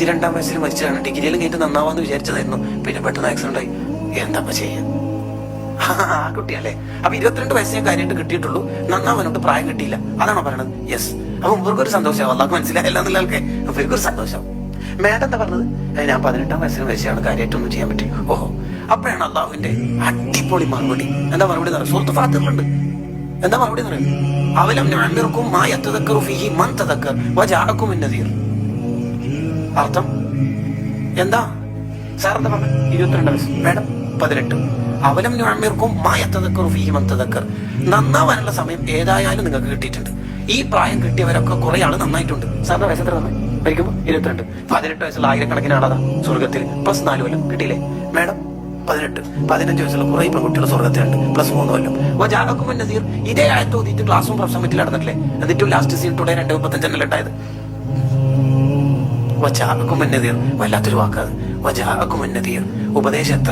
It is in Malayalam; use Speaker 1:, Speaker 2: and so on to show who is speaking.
Speaker 1: 22-ാം വയസ്സിൽ മരിച്ചതാണ്. ഡിഗ്രിയിൽ കഴിഞ്ഞിട്ട് നന്നാവാന്ന് വിചാരിച്ചതായിരുന്നു. പിന്നെ പെട്ടെന്ന് ആക്സിഡന്റ് ആയി. എന്താ ചെയ്യാ? ആ കുട്ടിയല്ലേ? അപ്പൊ 22 വയസ്സേ കാര്യമായിട്ട് കിട്ടിയിട്ടുള്ളൂ. നന്നാവാനോട്ട് പ്രായം കിട്ടിയില്ല. അതാണോ പറയണത്? യെസ്. അപ്പൊ ഇവർക്കൊരു സന്തോഷമാവും. അള്ളാഹ് മനസ്സിലായില്ല എന്നുള്ള ആൾക്ക് ഇവർക്കൊരു സന്തോഷം. മേഡം എന്താ പറഞ്ഞത്? ഞാൻ 18-ാം വയസ്സിൽ മരിച്ചാണ്, കാര്യമായിട്ടൊന്നും ചെയ്യാൻ പറ്റി. ഓഹോ, അപ്പോഴാണ് അള്ളാഹുവിന്റെ അടിപൊളി മറുപടി. എന്താ മറുപടി? സൂറത്ത് ഫാത്തിറിലുണ്ട്. എന്താ മറുപടി പറയുന്നത്? അവലം നുഅമ്മിറുക്കും മാ യതദക്കറു ഫീഹി മൻ തദക്കർ വജാഅകും അൻ-നദീർ. അർത്ഥം എന്താ? സാർ എന്താ പറഞ്ഞത്? 22 വയസ്സ്, മേഡം 18. അവലം നുഅമ്മിറുക്കും മാ യതദക്കറു ഫീഹി മൻ തദക്കർ. നന്നാവാനുള്ള സമയം ഏതായാലും നിങ്ങൾക്ക് കിട്ടിയിട്ടുണ്ട്. ഈ പ്രായം കിട്ടിയവരൊക്കെ കുറെ ആള് നന്നായിട്ടുണ്ട്. സാറിന്റെ വയസ്സ് എത്ര നന്നായി? മരിക്കുമ്പോൾ 22. 18 വയസ്സുള്ള ആയിരക്കണക്കിന് ആളാ സ്വർഗത്തിൽ. പ്ലസ് 4 കൊല്ലം കിട്ടിയില്ലേ മേഡം? 18. 15 വയസ്സുള്ള കുറെ പെൺകുട്ടികൾ സ്വർഗത്തിലുണ്ട്. പ്ലസ് 3 കൊല്ലം. വജാഅകും അൻ-നദീർ. ഇതേ ആയത്ത് ഓതിയിട്ട് ക്ലാസ്സും പ്രസംഗത്തിൽ നടന്നിട്ടില്ലേ? എന്നിട്ടും ലാസ്റ്റ് സീൻ ടുഡേ 2:35 ഉണ്ടായത്. വജാഅകും അൻ-നദീർ. വല്ലാത്തൊരു വാക്കാത്. വജാഅകും അൻ-നദീർ. ഉപദേശം എത്ര